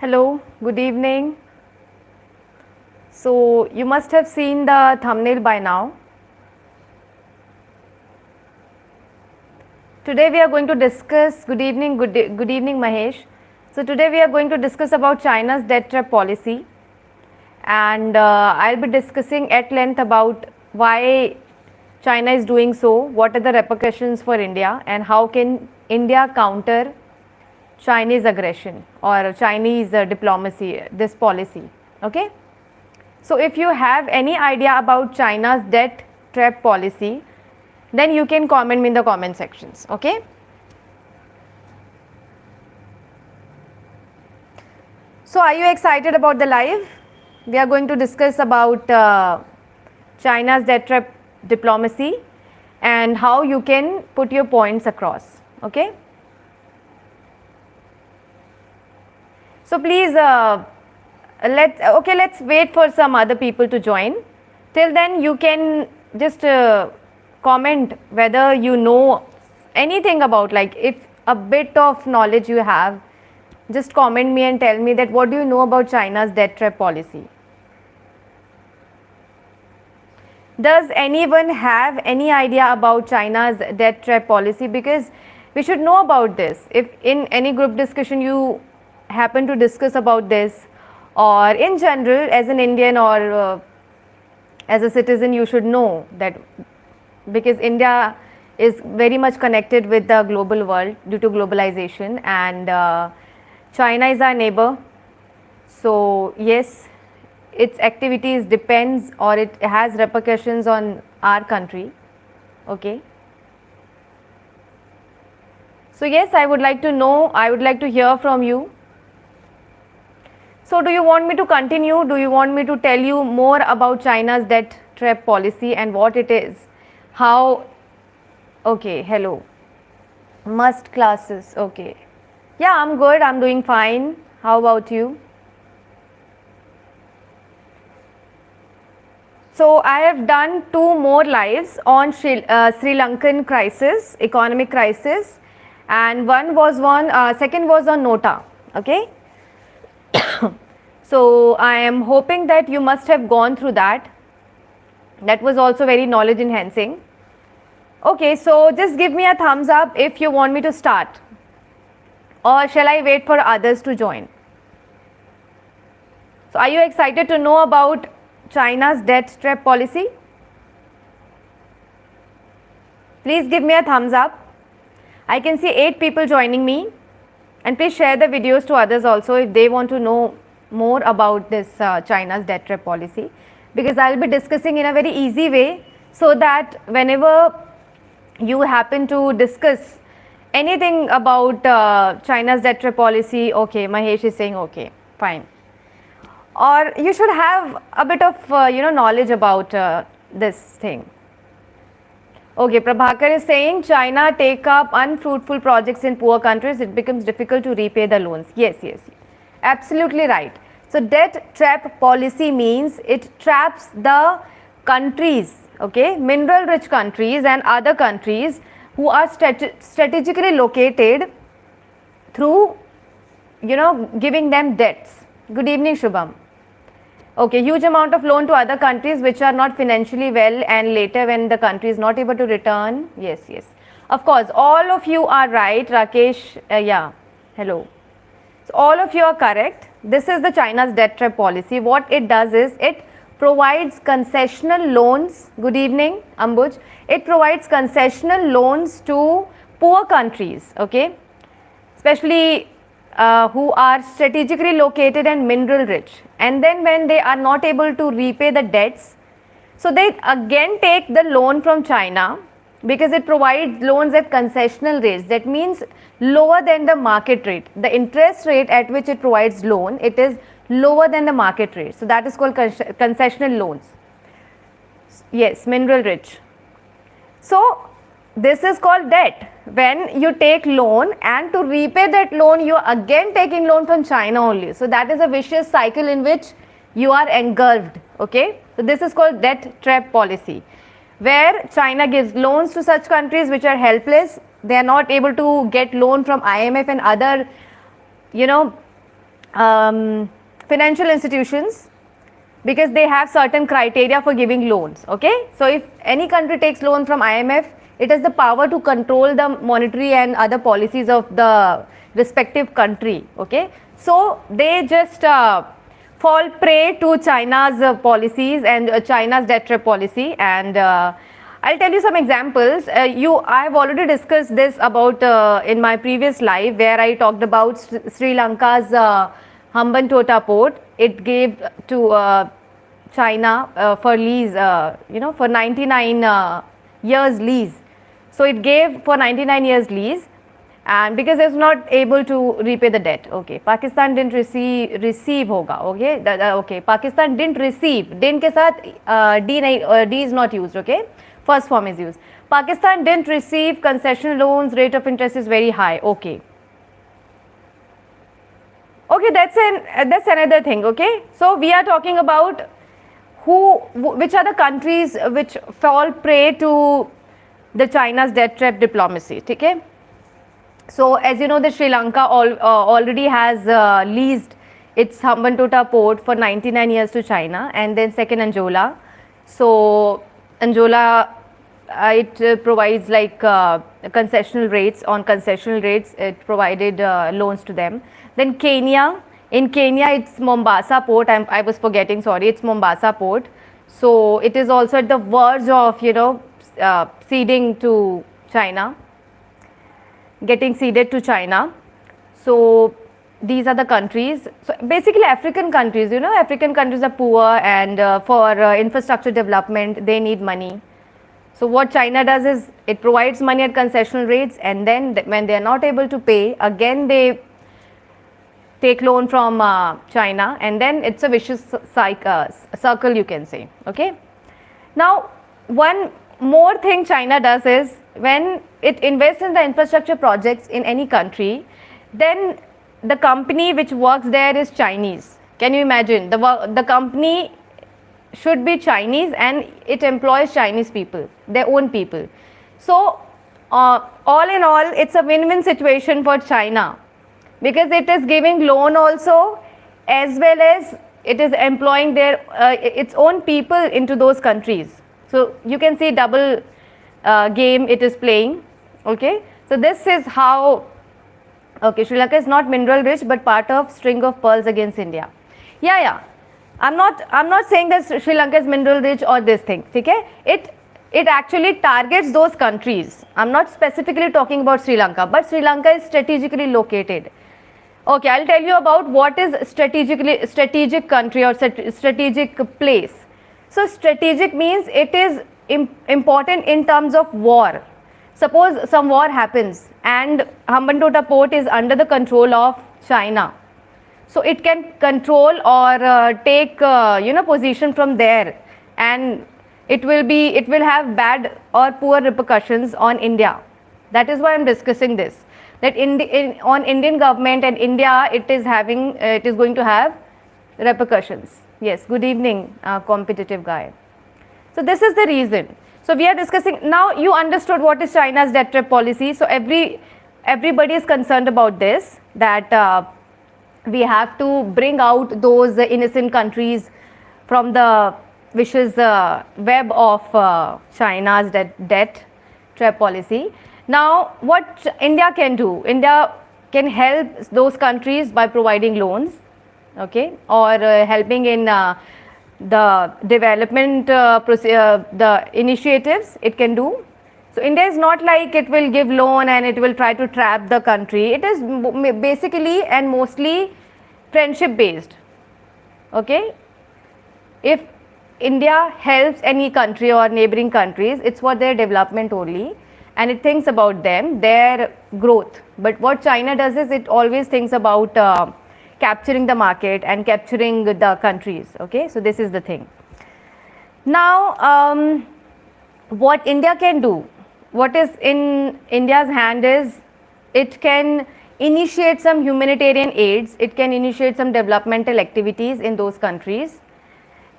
Hello, good evening. So you must have seen the thumbnail by now. Today we are going to discuss, good evening Mahesh. So today we are going to discuss about China's debt trap policy, and I'll be discussing at length about why China is doing so, what are the repercussions for India, and how can India counter Chinese aggression or Chinese diplomacy, this policy. Okay. So if you have any idea about China's debt trap policy, then you can comment me in the comment sections. Okay. So are you excited about the live? We are going to discuss about China's debt trap diplomacy and how you can put your points across. Okay. So please let's wait for some other people to join. Till then you can just comment whether you know anything about, like, if a bit of knowledge you have, just comment me and tell me that what do you know about China's debt trap policy. Does anyone have any idea about China's debt trap policy? Because we should know about this. If in any group discussion you happen to discuss about this, or in general as an Indian or as a citizen, you should know that, because India is very much connected with the global world due to globalization, and China is our neighbor. So yes, its activities depends, or it has repercussions on our country. Okay. So yes, I would like to know, I would like to hear from you. So do you want me to continue? Do you want me to tell you more about China's debt trap policy and what it is? How? Okay, hello. Must classes, okay. Yeah, I'm good, I'm doing fine. How about you? So I have done 2 more lives on Sri Lankan crisis, economic crisis, and second was on Nota, okay. So I am hoping that you must have gone through that. That was also very knowledge enhancing. Okay, so just give me a thumbs up if you want me to start, or shall I wait for others to join? So are you excited to know about China's debt trap policy? Please give me a thumbs up. I can see 8 people joining me, and please share the videos to others also if they want to know more about this China's debt trap policy, because I will be discussing in a very easy way, so that whenever you happen to discuss anything about China's debt trap policy, okay, Mahesh is saying okay, fine, or you should have a bit of knowledge about this thing. Okay, Prabhakar is saying China take up unfruitful projects in poor countries, it becomes difficult to repay the loans. Yes, absolutely right. So debt trap policy means it traps the countries, okay, mineral rich countries and other countries who are strategically located through giving them debts. Good evening, Shubham. Okay, huge amount of loan to other countries which are not financially well, and later when the country is not able to return. Yes, of course, all of you are right. Rakesh, yeah, hello. So all of you are correct. This is the China's debt trap policy. What it does is it provides concessional loans. Good evening, Ambuj. It provides concessional loans to poor countries, okay, especially who are strategically located and mineral rich, and then when they are not able to repay the debts, so they again take the loan from China, because it provides loans at concessional rates. That means lower than the market rate. The interest rate at which it provides loan, it is lower than the market rate. So that is called concessional loans. Yes, mineral rich. So this is called debt. When you take loan, and to repay that loan you are again taking loan from China only. So that is a vicious cycle in which you are engulfed. Okay. So this is called debt trap policy, where China gives loans to such countries which are helpless. They are not able to get loan from IMF and other financial institutions, because they have certain criteria for giving loans. Okay, so if any country takes loan from IMF, it has the power to control the monetary and other policies of the respective country. Okay, so they just fall prey to China's policies and China's debt trap policy. And I'll tell you some examples. I've already discussed this about in my previous live, where I talked about Sri Lanka's Hambantota port. It gave to China for lease, for 99 years lease. So it gave for 99 years lease, and because it was not able to repay the debt. Okay, Pakistan didn't receive hoga. Okay, okay, Pakistan didn't receive. Didn't के साथ D is not used. Okay, first form is used. Pakistan didn't receive concession loans. Rate of interest is very high. Okay. Okay, that's another thing. Okay, so we are talking about which are the countries which fall prey to the China's debt trap diplomacy. Okay. So as you know, the Sri Lanka already has leased its Hambantota port for 99 years to China, and then second Angola. So Angola, it provides like concessional rates. On concessional rates, it provided loans to them. Then Kenya. In Kenya, it's Mombasa port. I was forgetting. Sorry, it's Mombasa port. So it is also at the verge of ceding to China, getting ceded to China. So these are the countries. So basically African countries, African countries are poor, and for infrastructure development they need money. So what China does is it provides money at concessional rates, and then when they are not able to pay, again they take loan from China, and then it's a vicious circle, you can say. Okay. Now one more thing China does is, when it invests in the infrastructure projects in any country, then the company which works there is Chinese. Can you imagine? The company should be Chinese, and it employs Chinese people, their own people. So all in all, it's a win-win situation for China, because it is giving loan also, as well as it is employing their its own people into those countries. So you can see double game it is playing. Okay, so this is how. Okay, Sri Lanka is not mineral rich, but part of string of pearls against India. Yeah. I'm not saying that Sri Lanka is mineral rich or this thing. Okay, it actually targets those countries. I'm not specifically talking about Sri Lanka, but Sri Lanka is strategically located. Okay, I'll tell you about what is strategic country or strategic place. So strategic means it is important in terms of war. Suppose some war happens and Hambantota port is under the control of China. So it can control or take position from there, and it will have bad or poor repercussions on India. That is why I'm discussing this. That on Indian government and India, it is going to have repercussions. Yes, good evening, competitive guy. So this is the reason. So we are discussing now. You understood what is China's debt trap policy. So everybody is concerned about this, that we have to bring out those innocent countries from the vicious web of China's debt trap policy. Now what India can do? India can help those countries by providing loans, okay, or helping in the development the initiatives it can do. So India is not like it will give loan and it will try to trap the country. It is basically and mostly friendship based. Okay, if India helps any country or neighboring countries, it's for their development only, and it thinks about them, their growth. But what China does is it always thinks about capturing the market and capturing the countries. Okay, so this is the thing. Now what India can do, what is in India's hand is, it can initiate some humanitarian aids, it can initiate some developmental activities in those countries,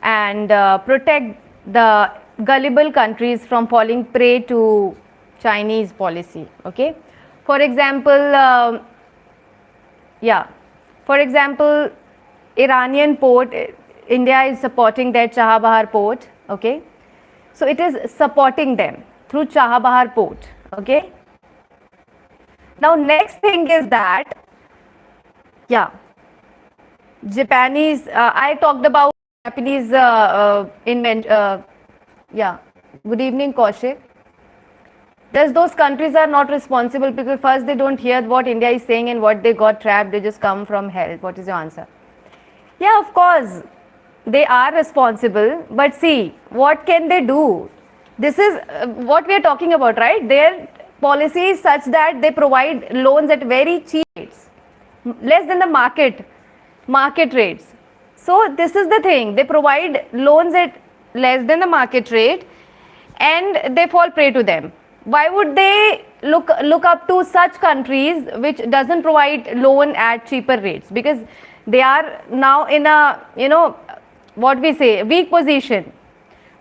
and protect the gullible countries from falling prey to Chinese policy. Okay, for example, For example, Iranian port, India is supporting their Chahabahar port, okay. So it is supporting them through Chahabahar port, okay. Now next thing is that, yeah, Japanese, I talked about Japanese yeah, good evening Kaushik. Thus those countries are not responsible because first they don't hear what India is saying and what they got trapped, they just come from hell. What is your answer? Yeah, of course, they are responsible, but see, what can they do? This is what we are talking about, right? Their policy is such that they provide loans at very cheap rates, less than the market rates. So this is the thing, they provide loans at less than the market rate and they fall prey to them. Why would they look up to such countries which doesn't provide loan at cheaper rates? Because they are now in a, you know, what we say, weak position.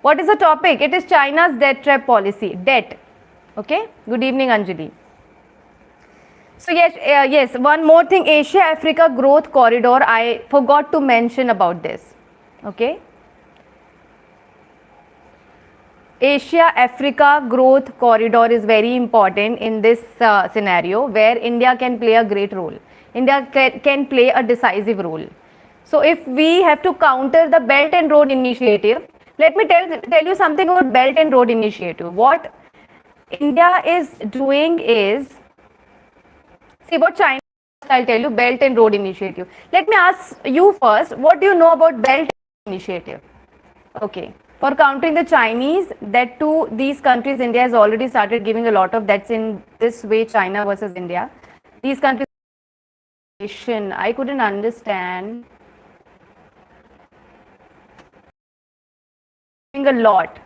What is the topic? It is China's debt trap policy, debt. Okay, good evening Anjali. So yes, one more thing, Asia Africa growth corridor, I forgot to mention about this. Okay, Asia Africa growth corridor is very important in this scenario where India can play a great role. India can play a decisive role. So if we have to counter the Belt and Road Initiative, let me tell you something about Belt and Road Initiative. What India is doing is, see what China, I'll tell you Belt and Road Initiative. Let me ask you first, what do you know about Belt and Road Initiative? Okay. For countering the Chinese, that to these countries, India has already started giving a lot of, that's in this way, China versus India. These countries, I couldn't understand. A lot.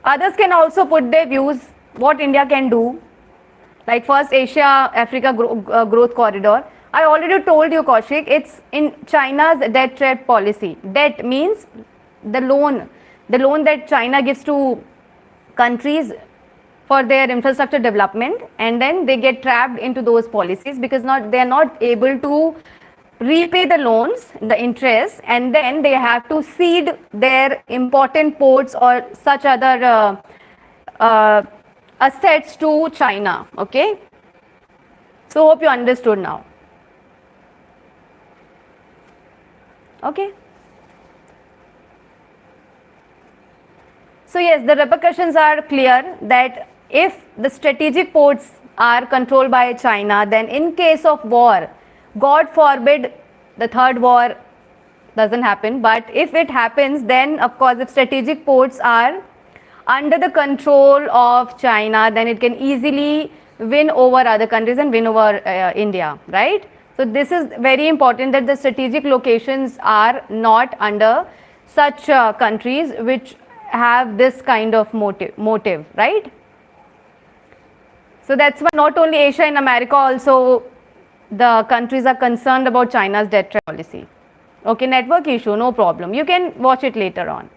Others can also put their views, what India can do. Like first Asia Africa growth corridor. I already told you Kaushik, it's in China's debt trap policy. Debt means the loan that China gives to countries for their infrastructure development, and then they get trapped into those policies because they are not able to repay the loans, the interest, and then they have to cede their important ports or such other assets to China. Okay, so hope you understood now. Okay, so yes, the repercussions are clear that if the strategic ports are controlled by China, then in case of war, God forbid the third war doesn't happen, but if it happens, then of course if strategic ports are under the control of China, then it can easily win over other countries and win over India, right? So this is very important that the strategic locations are not under such countries which have this kind of motive, right? So that's why not only Asia and America, also the countries are concerned about China's debt trap policy. Okay, network issue, no problem. You can watch it later on.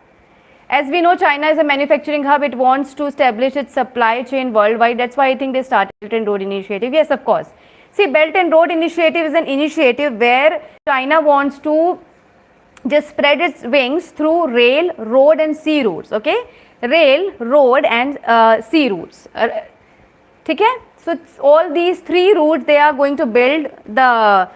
As we know, China is a manufacturing hub. It wants to establish its supply chain worldwide. That's why I think they started Belt and Road Initiative. Yes, of course. See, Belt and Road Initiative is an initiative where China wants to just spread its wings through rail, road and sea routes. Okay, rail, road and sea routes. Okay? So all these three routes they are going to build the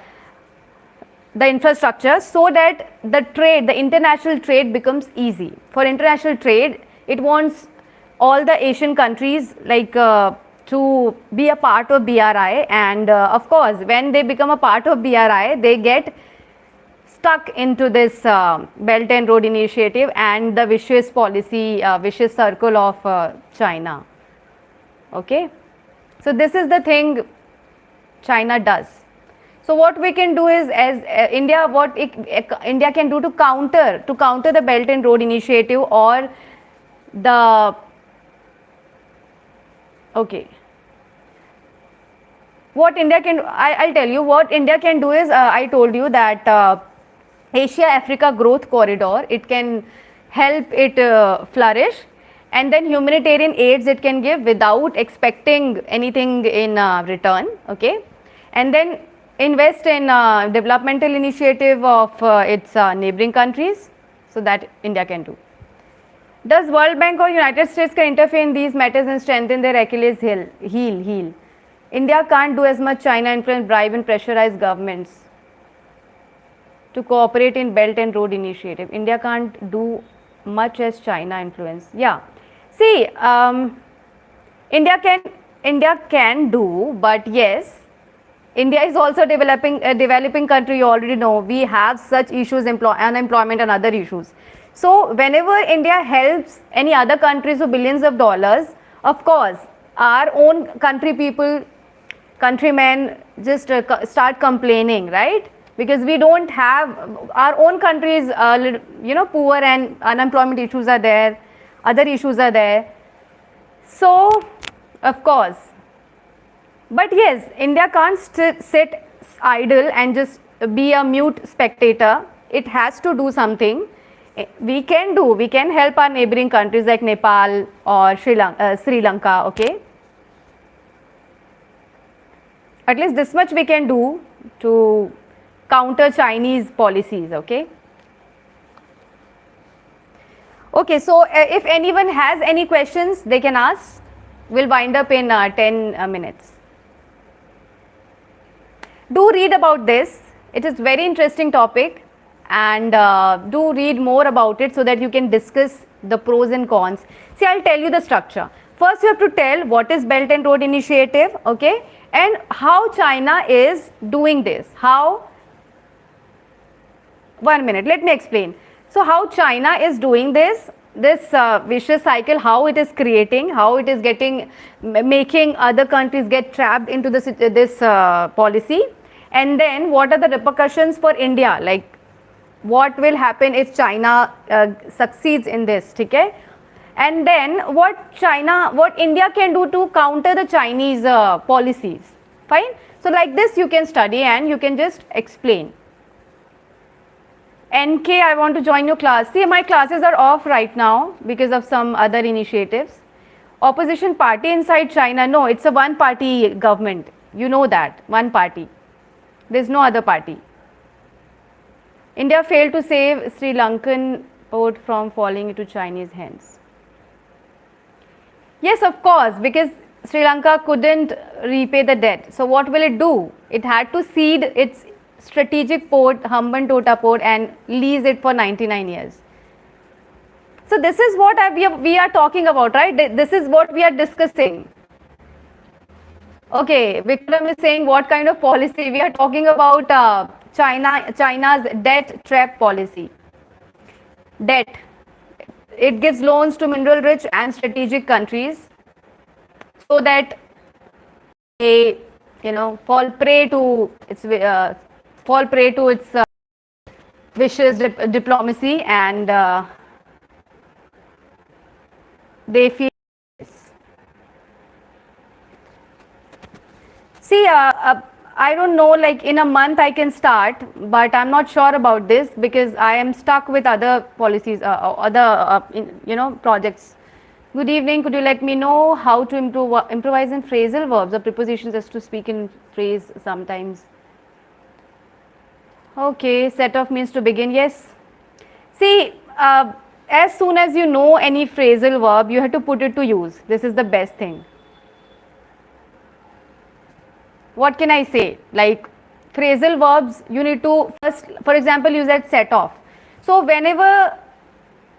infrastructure so that the trade, the international trade becomes easy. For international trade, it wants all the Asian countries like to be a part of BRI, and of course when they become a part of BRI, they get stuck into this Belt and Road Initiative and the vicious policy, vicious circle of China. Okay, so this is the thing China does. So what we can do is, as India, what India can do to counter the Belt and Road Initiative or the, okay, what India can do, I'll tell you what India can do is, I told you that Asia Africa growth corridor, it can help it flourish, and then humanitarian aids it can give without expecting anything in return. Okay, and then invest in developmental initiative of its neighboring countries, so that India can do. Does World Bank or United States can interfere in these matters and strengthen their Achilles heel? India can't do as much. China influence, bribe and pressurize governments to cooperate in Belt and Road Initiative. India can't do much as China influence. Yeah. See, India can do, but yes, India is also a developing country. You already know we have such issues, unemployment and other issues. So whenever India helps any other countries with billions of dollars, of course, our own countrymen just start complaining, right? Because we don't have, our own countries, poor and unemployment issues are there, other issues are there. So, of course. But yes, India can't sit idle and just be a mute spectator. It has to do something. We can help our neighboring countries like Nepal or Sri Lanka, okay? At least this much we can do to counter Chinese policies, okay? Okay, so if anyone has any questions, they can ask. We'll wind up in 10 minutes. Do read about this. It is very interesting topic, and do read more about it so that you can discuss the pros and cons. See, I'll tell you the structure. First, you have to tell what is Belt and Road Initiative, okay, and how China is doing this. How? 1 minute, let me explain. So, how China is doing this vicious cycle, how it is creating, how it is making other countries get trapped into this policy, and then what are the repercussions for India, like what will happen if China succeeds in this, okay? And then what India can do to counter the Chinese policies, fine? So like this you can study and you can just explain. NK, I want to join your class. See, my classes are off right now because of some other initiatives. Opposition party inside China, no, it's a one party government, you know that, one party. There's no other party. India failed to save Sri Lankan port from falling into Chinese hands. Yes, of course, because Sri Lanka couldn't repay the debt. So what will it do? It had to cede its strategic port, Hambantota port, and lease it for 99 years. So this is what we are talking about, right? This is what we are discussing. Okay, Vikram is saying what kind of policy? We are talking about China's debt trap policy. Debt. It gives loans to mineral rich and strategic countries so that they, fall prey to its vicious diplomacy, and they feel. See, I don't know, like in a month I can start, but I'm not sure about this because I am stuck with other policies, projects. Good evening, could you let me know how to improvise in phrasal verbs or prepositions as to speak in phrase sometimes? Okay, set off means to begin, yes. See, as soon as you know any phrasal verb, you have to put it to use. This is the best thing. What can I say? Like phrasal verbs, you need to first, for example, use that set off. So whenever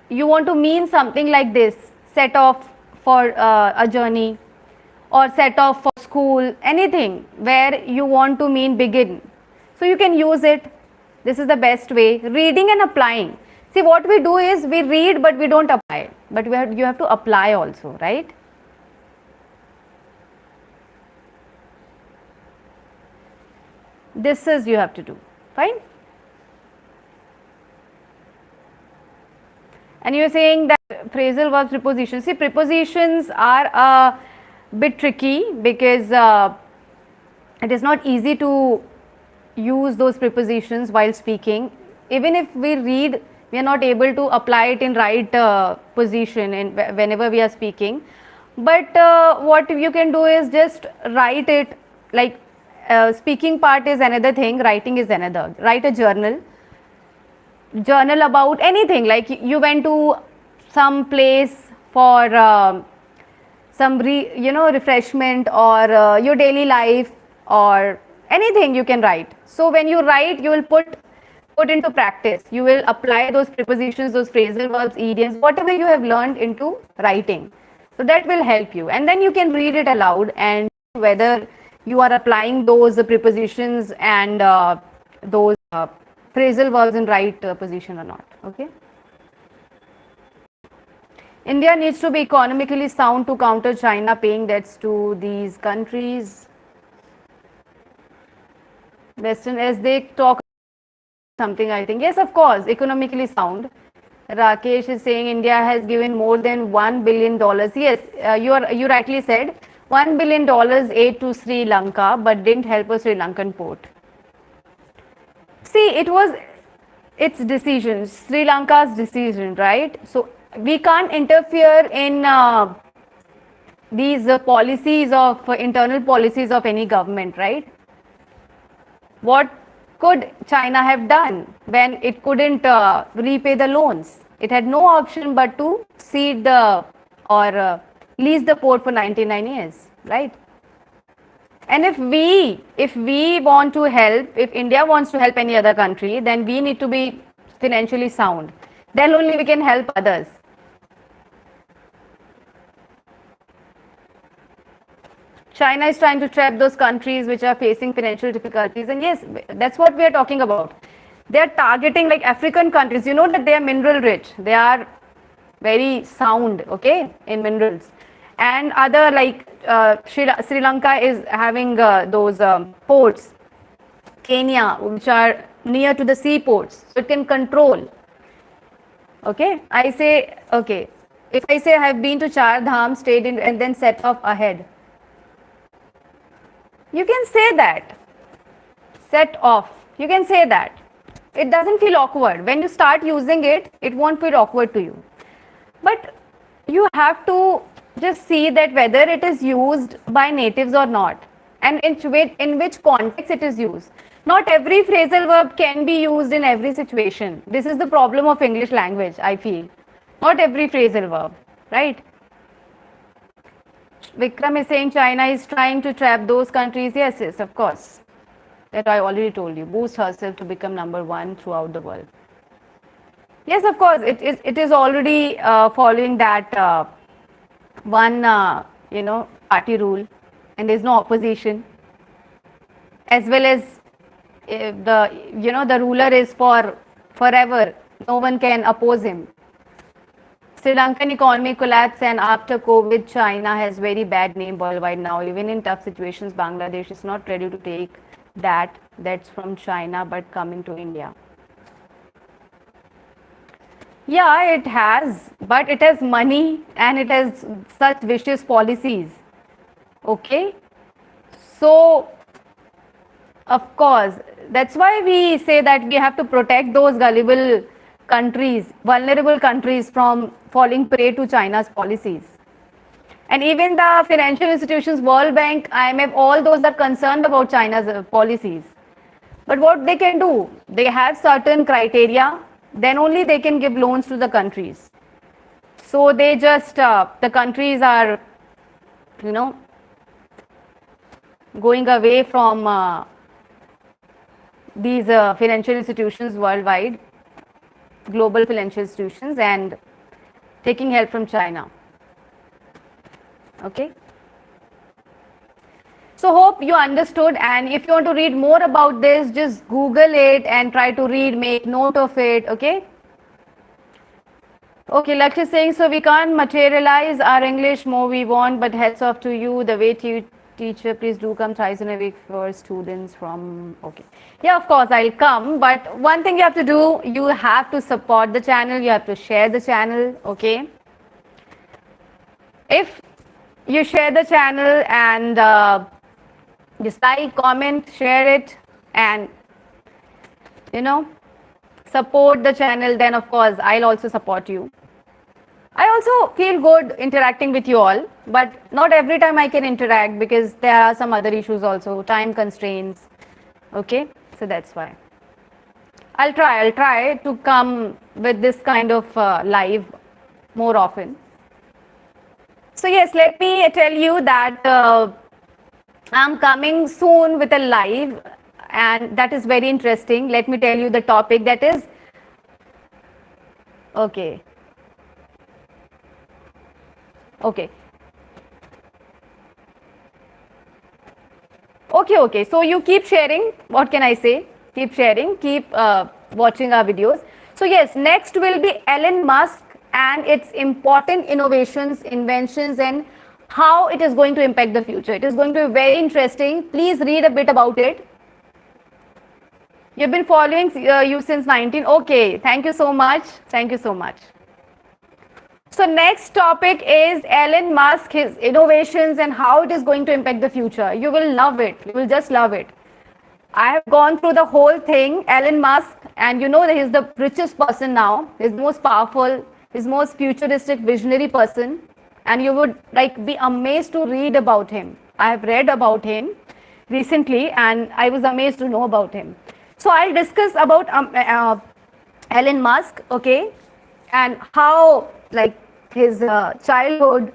you want to mean something like this, set off for a journey or set off for school, anything where you want to mean begin. So you can use it. This is the best way. Reading and applying. See, what we do is we read but we don't apply. But you have to apply also, right? This is you have to do, fine? And you are saying that phrasal verbs, prepositions. See, prepositions are a bit tricky because it is not easy to use those prepositions while speaking. Even if we read, we are not able to apply it in right position and whenever we are speaking. But what you can do is just write it, like speaking part is another thing, writing is another. Write a journal about anything, like you went to some place for some refreshment, or your daily life, or anything you can write. So when you write, you will put into practice, you will apply those prepositions, those phrasal verbs, idioms, whatever you have learned into writing. So that will help you, and then you can read it aloud, and whether you are applying those prepositions and those phrasal verbs in right position or not. Okay. India needs to be economically sound to counter China paying debts to these countries. Western, as they talk something, I think. Yes, of course, economically sound. Rakesh is saying India has given more than $1 billion. Yes, you rightly said $1 billion aid to Sri Lanka, but didn't help a Sri Lankan port. See, it was its decision, Sri Lanka's decision, right? So we can't interfere in these policies of internal policies of any government, right? What could China have done when it couldn't repay the loans? It had no option but to cede the or lease the port for 99 years, right? And if we want to help, if India wants to help any other country, then we need to be financially sound. Then only we can help others. China is trying to trap those countries which are facing financial difficulties, and yes, that's what we are talking about. They are targeting like African countries. You know that they are mineral rich. They are very sound, okay, in minerals. And other like Sri Lanka is having those ports, Kenya, which are near to the seaports, so it can control. Okay, I say, okay, if I say I have been to Char Dham, stayed in, and then set off ahead, you can say that. Set off, you can say that. It doesn't feel awkward. When you start using it, it won't feel awkward to you. But you have to just see that whether it is used by natives or not, and in which context it is used. Not every phrasal verb can be used in every situation. This is the problem of English language, I feel. Not every phrasal verb, right? Vikram is saying China is trying to trap those countries. Yes, yes, of course. That I already told you. Boost herself to become #1 throughout the world. Yes, of course, it is already following that one, party rule, and there is no opposition. As well as the ruler is for forever. No one can oppose him. Sri Lankan economy collapse, and after COVID, China has very bad name worldwide now. Even in tough situations, Bangladesh is not ready to take that's from China, but coming to India. Yeah, it has, but it has money and it has such vicious policies. Okay, so of course, that's why we say that we have to protect those gullible countries, vulnerable countries from falling prey to China's policies. And even the financial institutions, World Bank, IMF, all those are concerned about China's policies. But what they can do, they have certain criteria, then only they can give loans to the countries. So they just, the countries are, going away from these financial institutions worldwide, global financial institutions, and taking help from China. Okay. So hope you understood, and if you want to read more about this, just Google it and try to read, make note of it. Okay. Okay, Lakshya is saying, so we can't materialize our English more we want, but hats off to you, the way teacher, please do come thrice in a week for students from, okay. Yeah, of course, I'll come, but one thing you have to do, you have to support the channel, you have to share the channel, okay. If you share the channel and just like, comment, share it, and support the channel, then of course I'll also support you. I also feel good interacting with you all, but not every time I can interact because there are some other issues also, time constraints. Okay, so that's why. I'll try to come with this kind of live more often. So yes, let me tell you that I'm coming soon with a live, and that is very interesting. Let me tell you the topic that is, okay. Okay. Okay. So you keep sharing. What can I say? Keep sharing. Keep watching our videos. So yes, next will be Elon Musk and its important innovations, inventions, and how it is going to impact the future. It is going to be very interesting. Please read a bit about it. You've been following you since 19. Okay. Thank you so much. Thank you so much. So next topic is Elon Musk, his innovations and how it is going to impact the future. You will love it. You will just love it. I have gone through the whole thing, Elon Musk, and you know that he's the richest person now. He's the most powerful, he's most futuristic, visionary person. And you would like be amazed to read about him. I have read about him recently and I was amazed to know about him. So I'll discuss about Elon Musk, okay, and how like his childhood,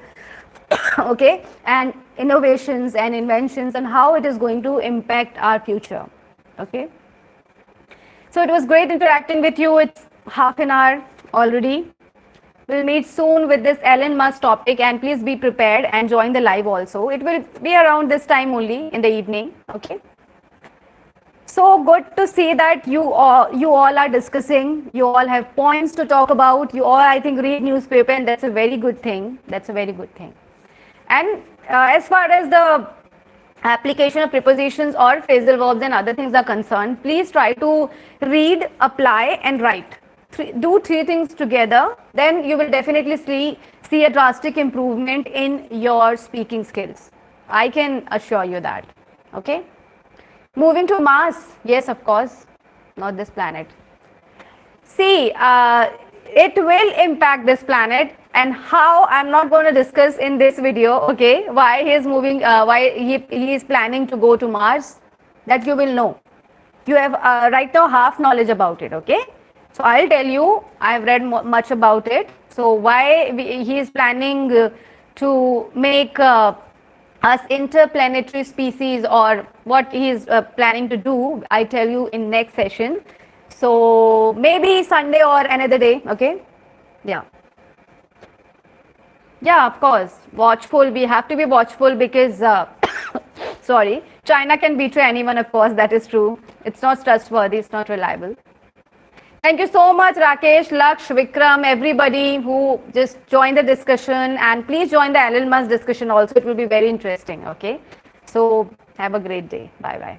okay, and innovations and inventions and how it is going to impact our future, okay. So it was great interacting with you. It's half an hour already. We'll meet soon with this Elon Musk topic, and please be prepared and join the live also. It will be around this time only in the evening, okay. So good to see that you all are discussing. You all have points to talk about. You all, I think, read newspaper, and that's a very good thing. That's a very good thing. And as far as the application of prepositions or phrasal verbs and other things are concerned, please try to read, apply, and write. Do three things together. Then you will definitely see a drastic improvement in your speaking skills. I can assure you that. Okay. Moving to Mars, yes, of course, not this planet. See, it will impact this planet, and how I'm not going to discuss in this video, okay, why he is moving, why he is planning to go to Mars, that you will know. You have right now half knowledge about it, okay. So I'll tell you, I've read much about it. So why he is planning to make us interplanetary species, or what he is planning to do, I tell you in next session. So maybe Sunday or another day, okay? Yeah. Yeah, of course. Watchful. We have to be watchful because, sorry, China can betray anyone, of course. That is true. It's not trustworthy. It's not reliable. Thank you so much, Rakesh, Laksh, Vikram, everybody who just joined the discussion, and please join the Elon Musk discussion also. It will be very interesting, okay? So have a great day. Bye-bye.